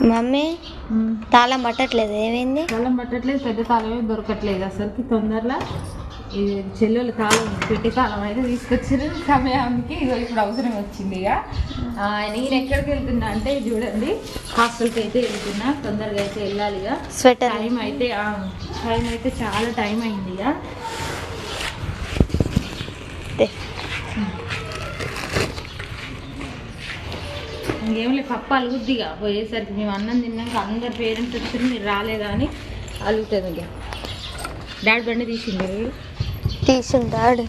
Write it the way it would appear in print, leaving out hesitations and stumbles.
Mummy తాళం పట్టట్లేదు, ఏమైంది? తాళం పట్టట్లేదు, పెద్ద తాళమే దొరకట్లేదు అసలుకి. తొందరలో ఈ చెల్లెలు తాళం పెట్టి తాళం అయితే తీసుకొచ్చారు సమయానికి. ఇప్పుడు అవసరం వచ్చింది. ఇక నేను ఎక్కడికి వెళ్తున్నా అంటే చూడండి, హాస్టల్కి అయితే వెళ్తున్నా. తొందరగా అయితే వెళ్ళాలి. ఇక స్వెటర్ టైం అయితే చాలా టైం అయింది. ఇక ఇంకేం లేదు, పప్ప అలుగుద్దిగా పోయేసరికి. మేము అన్నం తిన్నాక అందరు పేరెంట్స్ వచ్చి మీరు రాలేదా అని అలుగుతుంది. ఇక డాడీ బండి తీసిండు. తీసిండాడు.